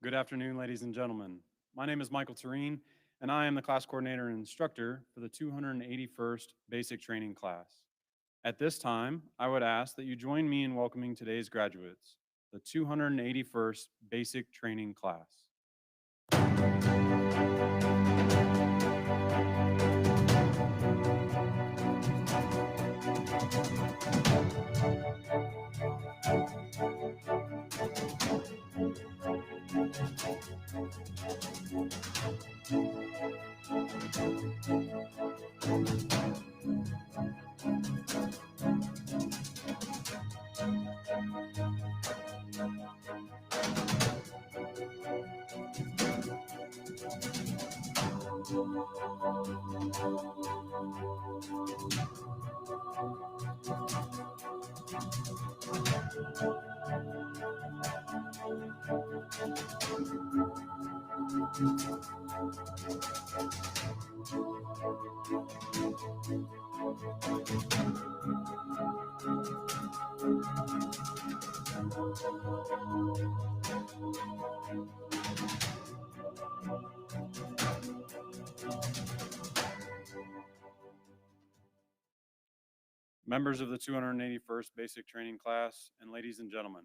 Good afternoon, ladies and gentlemen. My name is Michael Tureen, and I am the class coordinator and instructor for the 281st Basic Training class. At this time, I would ask that you join me in welcoming today's graduates, the 281st Basic Training class. Members of the 281st Basic Training class, and ladies and gentlemen,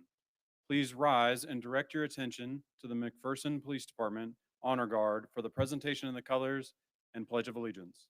please rise and direct your attention to the McPherson Police Department Honor Guard for the presentation of the colors and Pledge of Allegiance.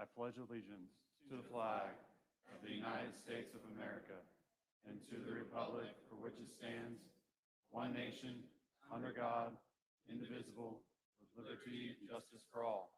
I pledge allegiance to the flag of the United States of America and to the republic for which it stands, one nation, under God, indivisible, with liberty and justice for all.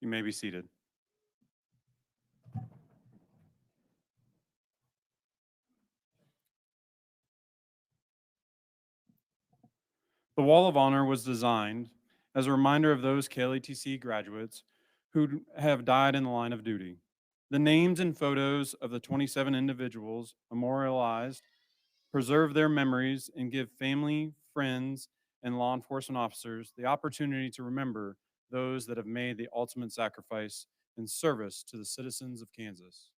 You may be seated. The Wall of Honor was designed as a reminder of those KLETC graduates who have died in the line of duty. The names and photos of the 27 individuals memorialized preserve their memories and give family, friends, and law enforcement officers the opportunity to remember those that have made the ultimate sacrifice in service to the citizens of Kansas.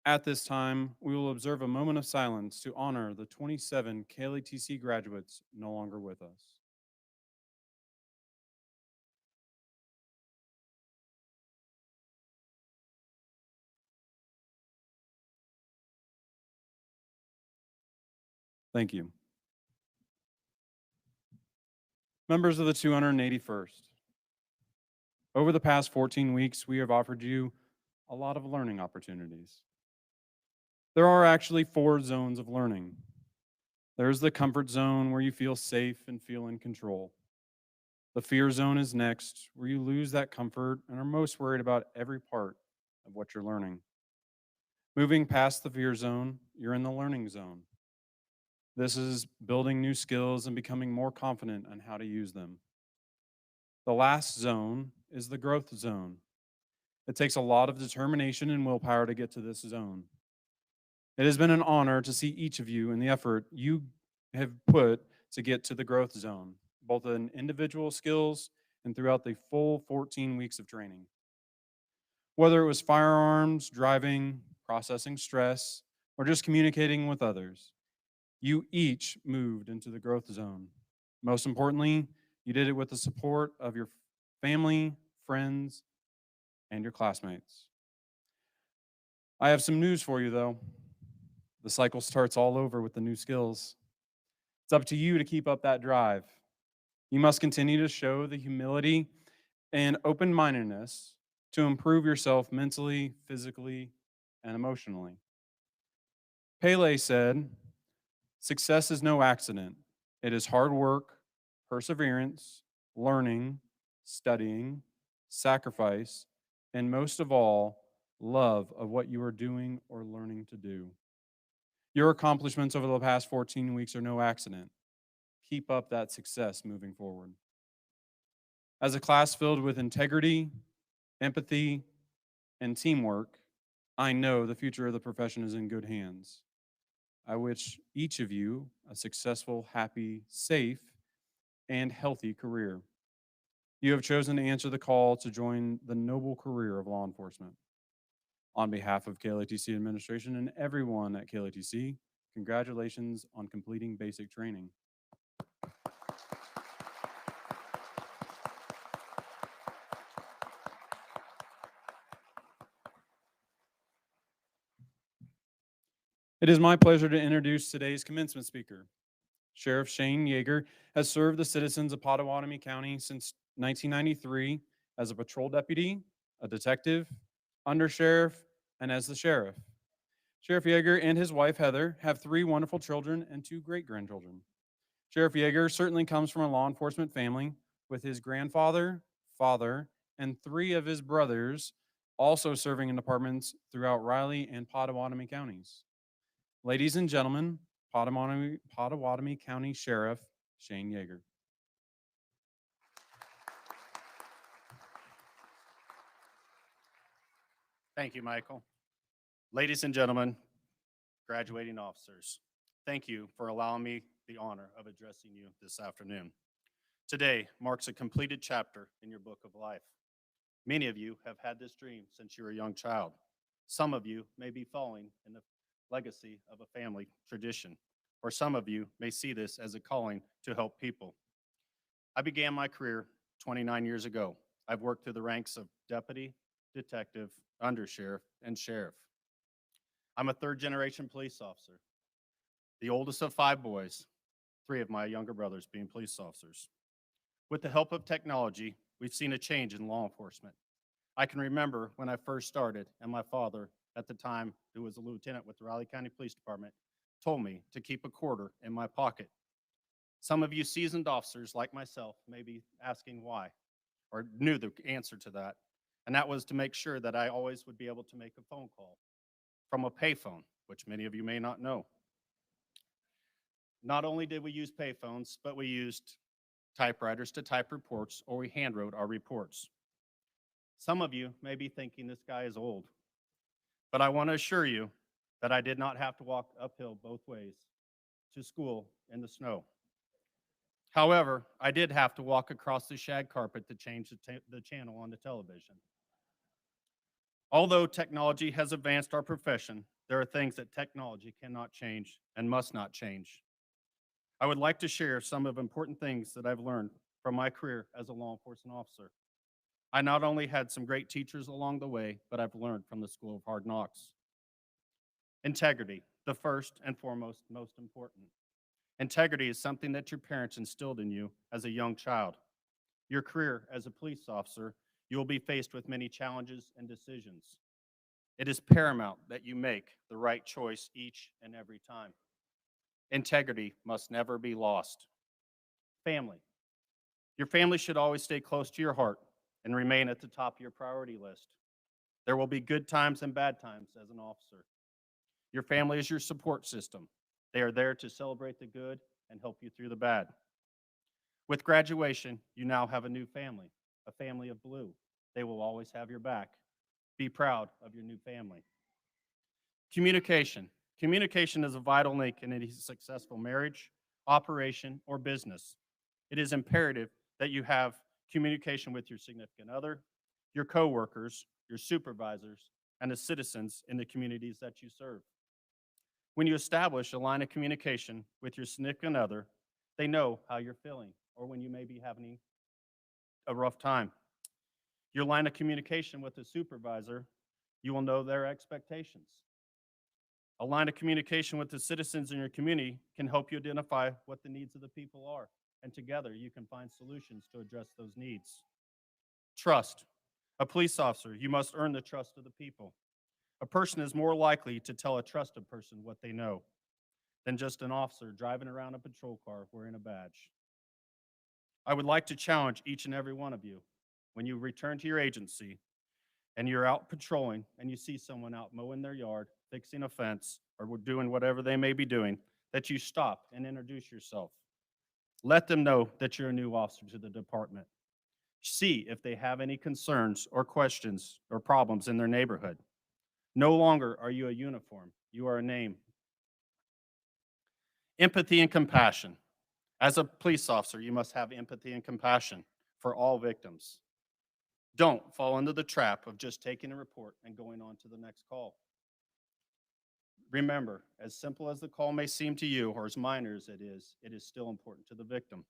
At this time, we will observe a moment of silence to honor the 27 KLETC graduates no longer with us. Thank you. Members of the 281st, Over the past 14 weeks, we have offered you a lot of learning opportunities. There are actually 4 zones of learning. There's the comfort zone where you feel safe and feel in control. The fear zone is next, where you lose that comfort and are most worried about every part of what you're learning. Moving past the fear zone, you're in the learning zone. This is building new skills and becoming more confident on how to use them. The last zone is the growth zone. It takes a lot of determination and willpower to get to this zone. It has been an honor to see each of you and the effort you have put to get to the growth zone, both in individual skills and throughout the full 14 weeks of training. Whether it was firearms, driving, processing stress, or just communicating with others, you each moved into the growth zone. Most importantly, you did it with the support of your family, friends, and your classmates. I have some news for you, though. The cycle starts all over with the new skills. It's up to you to keep up that drive. You must continue to show the humility and open mindedness to improve yourself mentally, physically, and emotionally. Pele said, "Success is no accident. It is hard work, perseverance, learning, studying, sacrifice, and most of all, love of what you are doing or learning to do." Your accomplishments over the past 14 weeks are no accident. Keep up that success moving forward. As a class filled with integrity, empathy, and teamwork, I know the future of the profession is in good hands. I wish each of you a successful, happy, safe, and healthy career. You have chosen to answer the call to join the noble career of law enforcement. On behalf of KLETC administration and everyone at KLETC, congratulations on completing basic training. It is my pleasure to introduce today's commencement speaker. Sheriff Shane Yeager has served the citizens of Pottawatomie County since 1993 as a patrol deputy, a detective, undersheriff, and as the sheriff. Sheriff Yeager and his wife Heather have 3 wonderful children and 2 great-grandchildren. Sheriff Yeager certainly comes from a law enforcement family, with his grandfather, father, and 3 of his brothers also serving in departments throughout Riley and Pottawatomie counties. Ladies and gentlemen, Pottawatomie County Sheriff Shane Yeager. Thank you, Michael. Ladies and gentlemen, graduating officers, thank you for allowing me the honor of addressing you this afternoon. Today marks a completed chapter in your book of life. Many of you have had this dream since you were a young child. Some of you may be following in the legacy of a family tradition, or some of you may see this as a calling to help people. I began my career 29 years ago. I've worked through the ranks of deputy, detective, undersheriff, and sheriff. I'm a 3rd-generation police officer, the oldest of 5 boys, 3 of my younger brothers being police officers. With the help of technology, we've seen a change in law enforcement. I can remember when I first started, and my father, at the time, who was a lieutenant with the Riley County Police Department, told me to keep a quarter in my pocket. Some of you seasoned officers like myself may be asking why, or knew the answer to that, and that was to make sure that I always would be able to make a phone call from a payphone, which many of you may not know. Not only did we use payphones, but we used typewriters to type reports, or we handwrote our reports. Some of you may be thinking this guy is old, but I want to assure you that I did not have to walk uphill both ways to school in the snow. However, I did have to walk across the shag carpet to change the channel on the television. Although technology has advanced our profession, there are things that technology cannot change and must not change. I would like to share some of the important things that I've learned from my career as a law enforcement officer. I not only had some great teachers along the way, but I've learned from the School of Hard Knocks. Integrity, the first and foremost, most important. Integrity is something that your parents instilled in you as a young child. Your career as a police officer, You will be faced with many challenges and decisions. It is paramount that you make the right choice each and every time. Integrity must never be lost. Family. Your family should always stay close to your heart and remain at the top of your priority list. There will be good times and bad times as an officer. Your family is your support system. They are there to celebrate the good and help you through the bad. With graduation, you now have a new family, a family of blue. They will always have your back. Be proud of your new family. Communication. Communication is a vital link in any successful marriage, operation, or business. It is imperative that you have communication with your significant other, your coworkers, your supervisors, and the citizens in the communities that you serve. When you establish a line of communication with your significant other, they know how you're feeling or when you may be having a rough time. Your line of communication with the supervisor, you will know their expectations. A line of communication with the citizens in your community can help you identify what the needs of the people are, and together you can find solutions to address those needs. Trust. A police officer, you must earn the trust of the people. A person is more likely to tell a trusted person what they know than just an officer driving around a patrol car wearing a badge. I would like to challenge each and every one of you, when you return to your agency and you're out patrolling and you see someone out mowing their yard, fixing a fence, or doing whatever they may be doing, that you stop and introduce yourself. Let them know that you're a new officer to the department. See if they have any concerns or questions or problems in their neighborhood. No longer are you a uniform, you are a name. Empathy and compassion. As a police officer, you must have empathy and compassion for all victims. Don't fall into the trap of just taking a report and going on to the next call. Remember, as simple as the call may seem to you, or as minor as it is still important to the victim.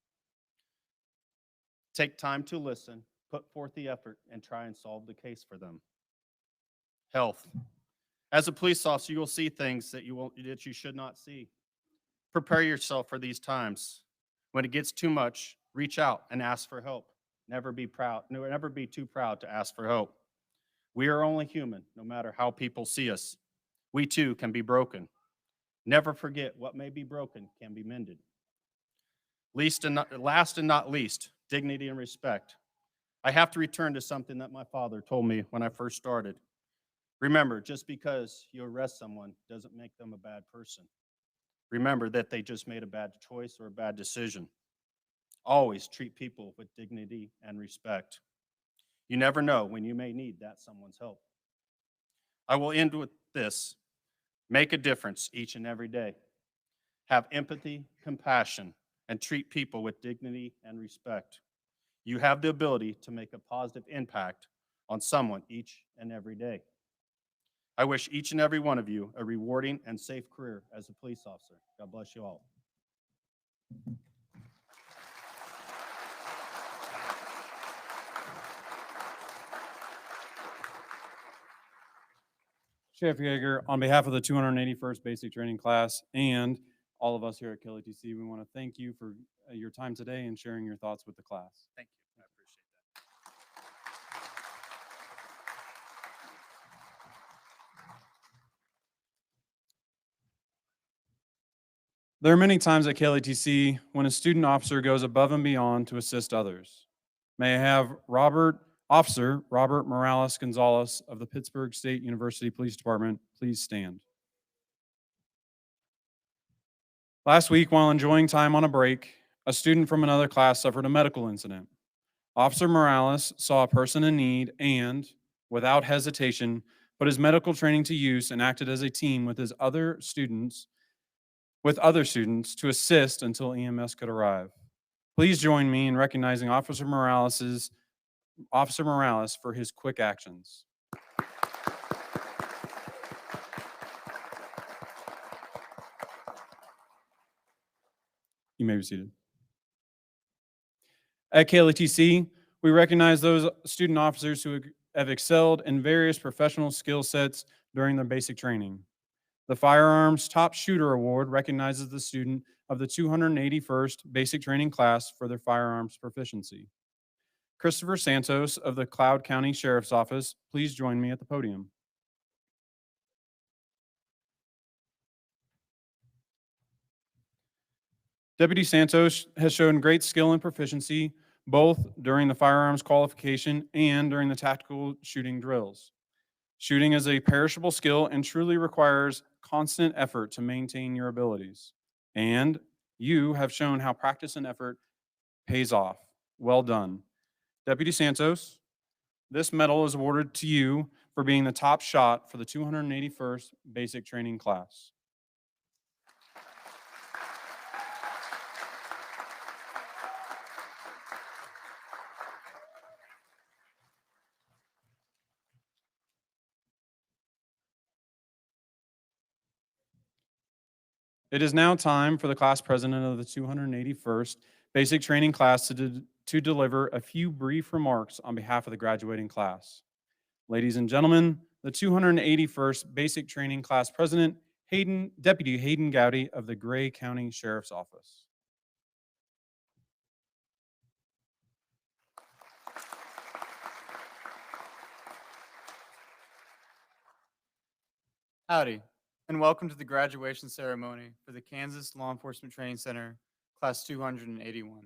Take time to listen, put forth the effort, and try and solve the case for them. Health. As a police officer, you will see things that you should not see. Prepare yourself for these times. When it gets too much, reach out and ask for help. Never be too proud to ask for help. We are only human, no matter how people see us. We too can be broken. Never forget what may be broken can be mended. Last and not least, dignity and respect. I have to return to something that my father told me when I first started. Remember, just because you arrest someone doesn't make them a bad person. Remember that they just made a bad choice or a bad decision. Always treat people with dignity and respect. You never know when you may need someone's help. I will end with this. Make a difference each and every day. Have empathy, compassion, and treat people with dignity and respect. You have the ability to make a positive impact on someone each and every day. I wish each and every one of you a rewarding and safe career as a police officer. God bless you all. Sheriff Yeager, on behalf of the 281st Basic Training Class and all of us here at KLETC, we want to thank you for your time today and sharing your thoughts with the class. Thank you. I appreciate that. There are many times at KLETC when a student officer goes above and beyond to assist others. May I have Officer Robert Morales Gonzalez of the Pittsburgh State University Police Department please stand. Last week, while enjoying time on a break, a student from another class suffered a medical incident. Officer Morales saw a person in need and, without hesitation, put his medical training to use and acted as a team with other students to assist until EMS could arrive. Please join me in recognizing Officer Morales for his quick actions. You may be seated. At KLETC, we recognize those student officers who have excelled in various professional skill sets during their basic training. The Firearms Top Shooter Award recognizes the student of the 281st Basic Training Class for their firearms proficiency. Christopher Santos of the Cloud County Sheriff's Office, please join me at the podium. Deputy Santos has shown great skill and proficiency both during the firearms qualification and during the tactical shooting drills. Shooting is a perishable skill and truly requires constant effort to maintain your abilities. And you have shown how practice and effort pays off. Well done. Deputy Santos, this medal is awarded to you for being the top shot for the 281st Basic Training Class. It is now time for the class president of the 281st Basic Training Class to deliver a few brief remarks on behalf of the graduating class. Ladies and gentlemen, the 281st Basic Training Class President, Deputy Hayden Gowdy of the Gray County Sheriff's Office. Howdy, and welcome to the graduation ceremony for the Kansas Law Enforcement Training Center, Class 281.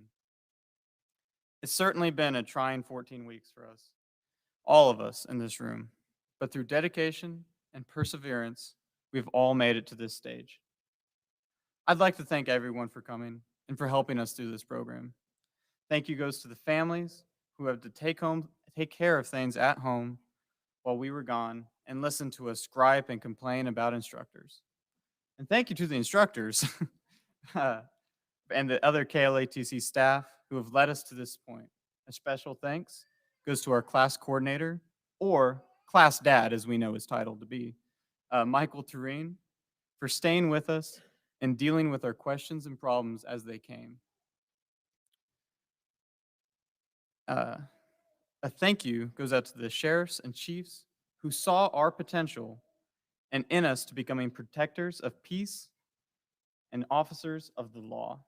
It's certainly been a trying 14 weeks for us, all of us in this room, but through dedication and perseverance, we've all made it to this stage. I'd like to thank everyone for coming and for helping us through this program. Thank you goes to the families who have to take care of things at home while we were gone and listen to us gripe and complain about instructors. And thank you to the instructors and the other KLETC staff who have led us to this point. A special thanks goes to our class coordinator, or class dad as we know his title to be, Michael Tureen, for staying with us and dealing with our questions and problems as they came. A thank you goes out to the sheriffs and chiefs who saw our potential and in us to becoming protectors of peace and officers of the law.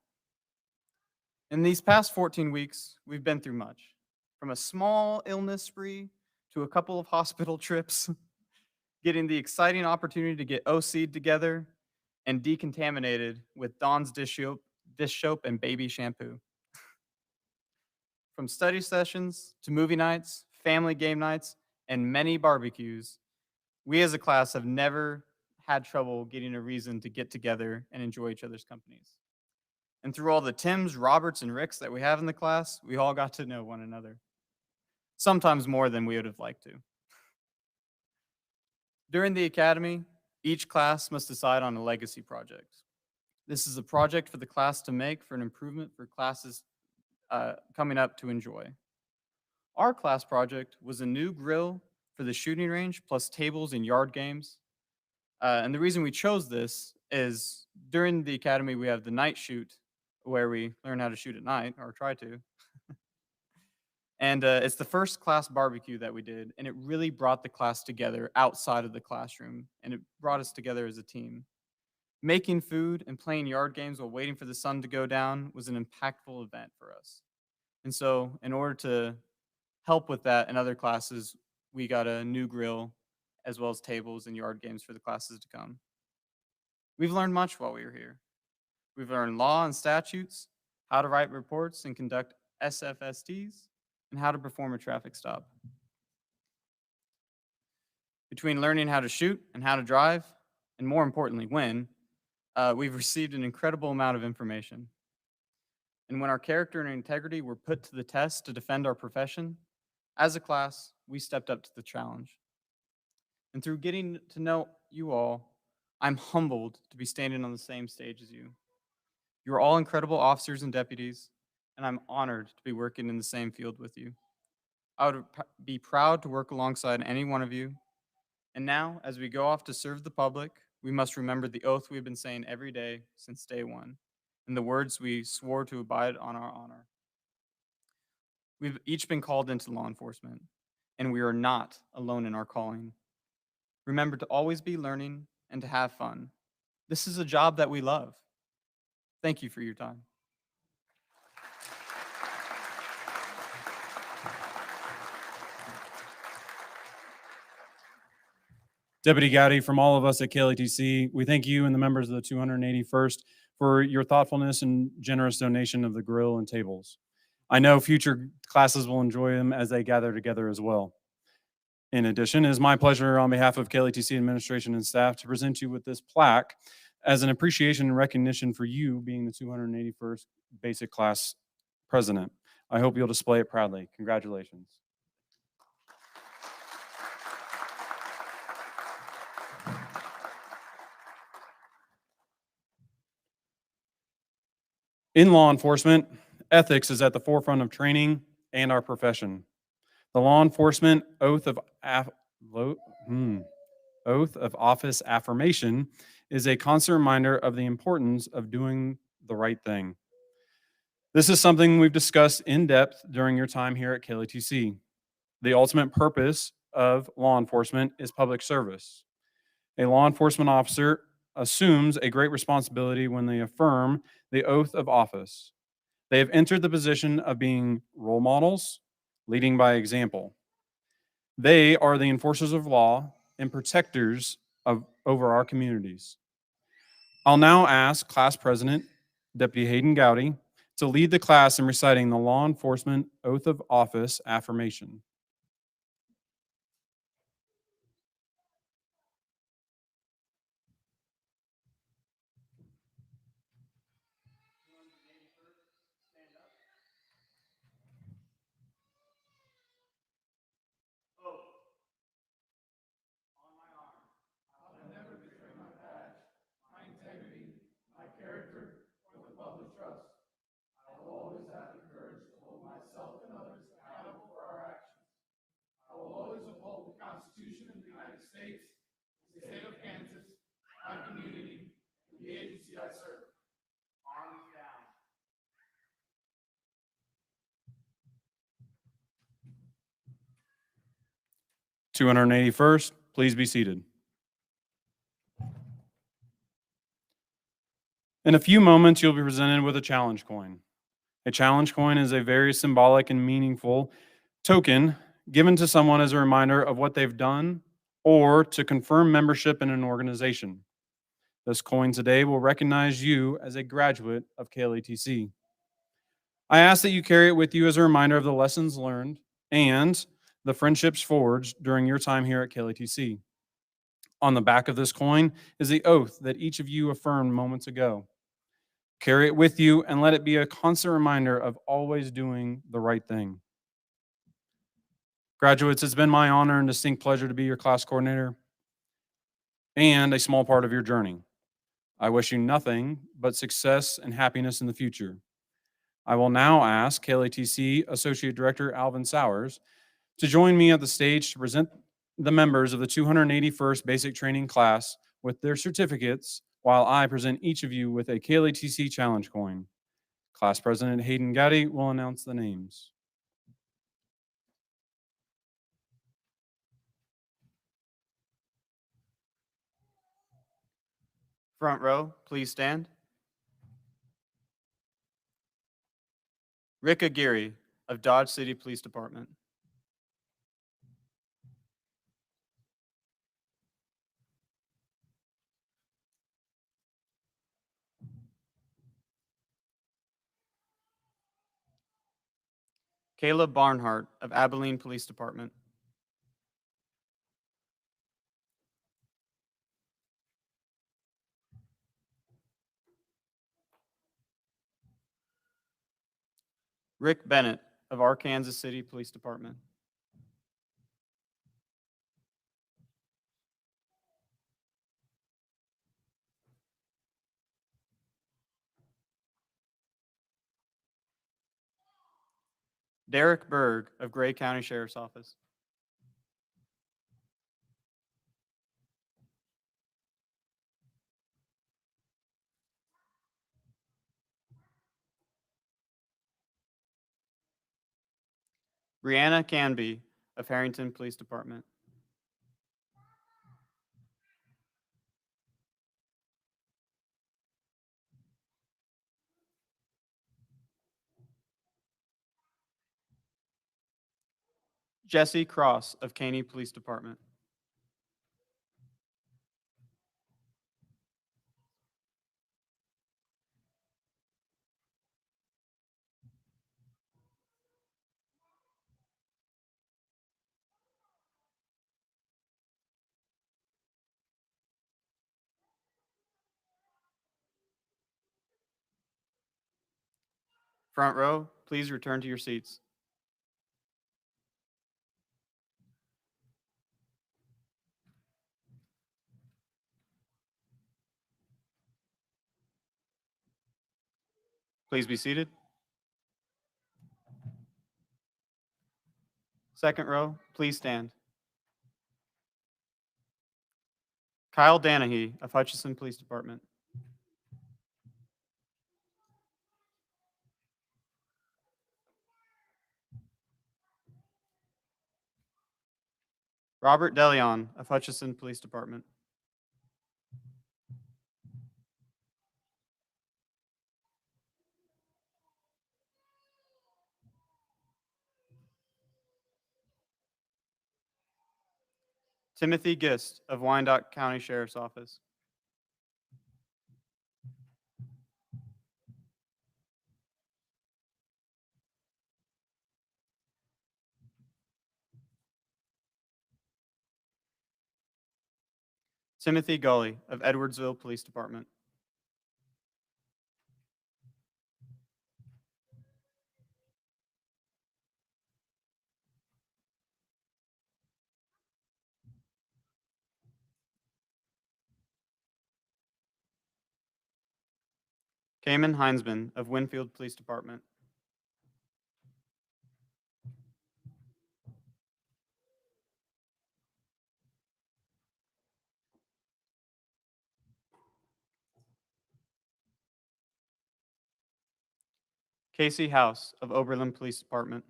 In these past 14 weeks, we've been through much, from a small illness spree to a couple of hospital trips, getting the exciting opportunity to get OC'd together and decontaminated with Dawn's dish soap and baby shampoo. From study sessions to movie nights, family game nights, and many barbecues, we as a class have never had trouble getting a reason to get together and enjoy each other's companies. And through all the Tims, Roberts, and Ricks that we have in the class, we all got to know one another, sometimes more than we would have liked to. During the academy, each class must decide on a legacy project. This is a project for the class to make for an improvement for classes coming up to enjoy. Our class project was a new grill for the shooting range plus tables and yard games. And the reason we chose this is during the academy, we have the night shoot where we learn how to shoot at night, or try to. And it's the first class barbecue that we did, and it really brought the class together outside of the classroom, and it brought us together as a team. Making food and playing yard games while waiting for the sun to go down was an impactful event for us. And so in order to help with that in other classes, we got a new grill as well as tables and yard games for the classes to come. We've learned much while we were here. We've learned law and statutes, how to write reports and conduct SFSTs, and how to perform a traffic stop. Between learning how to shoot and how to drive, and more importantly, when, we've received an incredible amount of information. And when our character and integrity were put to the test to defend our profession, as a class, we stepped up to the challenge. And through getting to know you all, I'm humbled to be standing on the same stage as you. You're all incredible officers and deputies, and I'm honored to be working in the same field with you. I would be proud to work alongside any one of you. And now, as we go off to serve the public, we must remember the oath we've been saying every day since day one, and the words we swore to abide on our honor. We've each been called into law enforcement, and we are not alone in our calling. Remember to always be learning and to have fun. This is a job that we love. Thank you for your time. Deputy Gowdy, from all of us at KLETC, we thank you and the members of the 281st for your thoughtfulness and generous donation of the grill and tables. I know future classes will enjoy them as they gather together as well. In addition, it is my pleasure on behalf of KLETC administration and staff to present you with this plaque as an appreciation and recognition for you being the 281st Basic Class President. I hope you'll display it proudly. Congratulations. In law enforcement, ethics is at the forefront of training and our profession. The law enforcement oath of office affirmation is a constant reminder of the importance of doing the right thing. This is something we've discussed in depth during your time here at KLETC. The ultimate purpose of law enforcement is public service. A law enforcement officer assumes a great responsibility when they affirm the oath of office. They have entered the position of being role models, leading by example. They are the enforcers of law and protectors over our communities. I'll now ask Class President, Deputy Hayden Gowdy, to lead the class in reciting the law enforcement oath of office affirmation. Arms down. 281st, please be seated. In a few moments, you'll be presented with a challenge coin. A challenge coin is a very symbolic and meaningful token given to someone as a reminder of what they've done or to confirm membership in an organization. This coin today will recognize you as a graduate of KLETC. I ask that you carry it with you as a reminder of the lessons learned and the friendships forged during your time here at KLETC. On the back of this coin is the oath that each of you affirmed moments ago. Carry it with you and let it be a constant reminder of always doing the right thing. Graduates, it's been my honor and distinct pleasure to be your class coordinator and a small part of your journey. I wish you nothing but success and happiness in the future. I will now ask KLETC Associate Director Alvin Sowers to join me at the stage to present the members of the 281st Basic Training class with their certificates, while I present each of you with a KLETC challenge coin. Class President Hayden Gowdy will announce the names. Front row, please stand. Rick Aguirre of Dodge City Police Department. Caleb Barnhart of Abilene Police Department. Rick Bennett of Arkansas City Police Department. Derek Berg of Gray County Sheriff's Office. Brianna Canby of Harrington Police Department. Jesse Cross of Caney Police Department. Front row, please return to your seats. Please be seated. Second row, please stand. Kyle Danahy of Hutchinson Police Department. Robert DeLeon of Hutchinson Police Department. Timothy Gist of Wyandotte County Sheriff's Office. Timothy Gully of Edwardsville Police Department. Cayman Heinsman of Winfield Police Department. Casey House of Oberlin Police Department.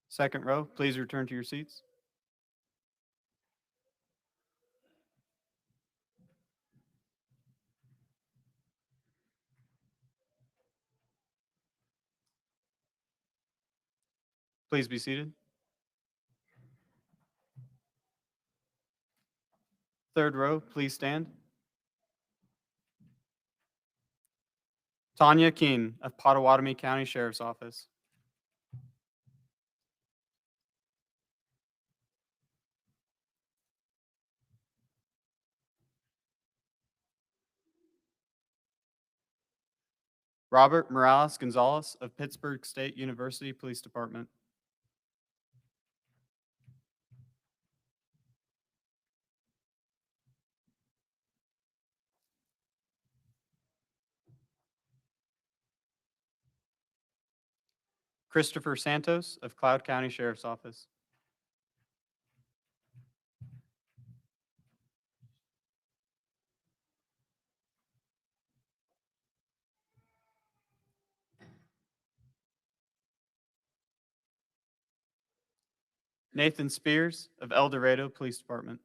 Second row, please return to your seats. Please be seated. Third row, please stand. Tanya Keen of Pottawatomie County Sheriff's Office. Robert Morales Gonzalez of Pittsburgh State University Police Department. Christopher Santos of Cloud County Sheriff's Office. Nathan Spears of El Dorado Police Department.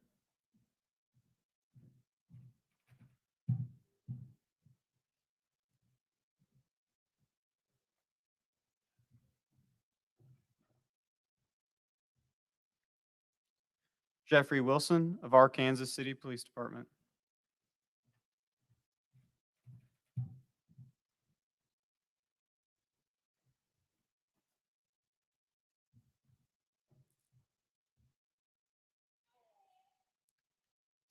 Jeffrey Wilson of Arkansas City Police Department.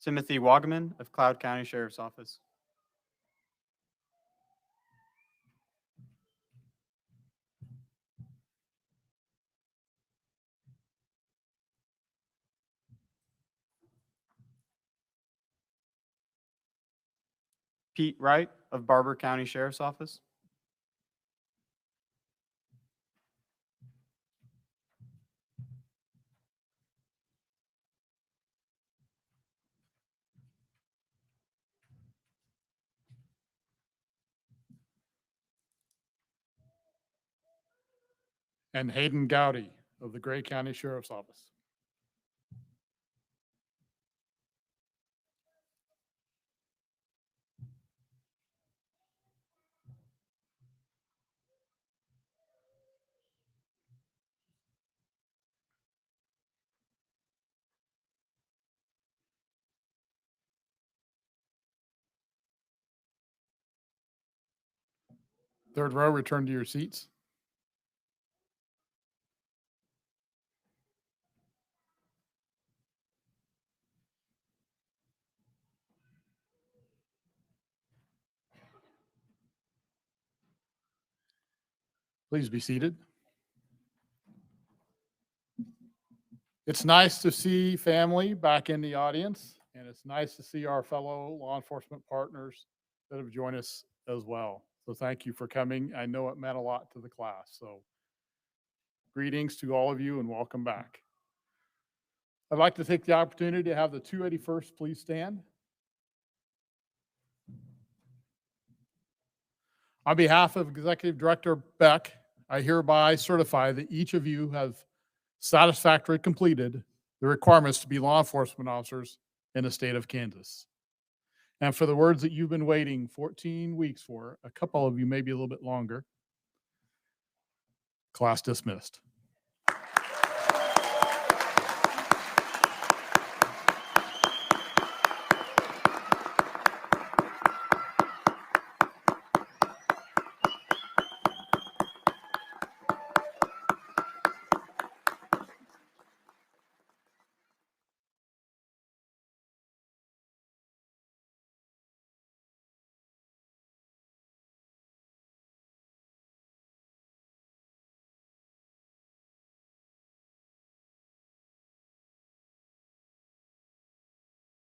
Timothy Wagaman of Cloud County Sheriff's Office. Pete Wright of Barber County Sheriff's Office. And Hayden Gowdy of the Gray County Sheriff's Office. Third row, return to your seats. Please be seated. It's nice to see family back in the audience, and it's nice to see our fellow law enforcement partners that have joined us as well. So thank you for coming. I know it meant a lot to the class. So greetings to all of you and welcome back. I'd like to take the opportunity to have the 281st please stand. On behalf of Executive Director Beck, I hereby certify that each of you have satisfactorily completed the requirements to be law enforcement officers in the state of Kansas. And for the words that you've been waiting 14 weeks for, a couple of you maybe a little bit longer, class dismissed.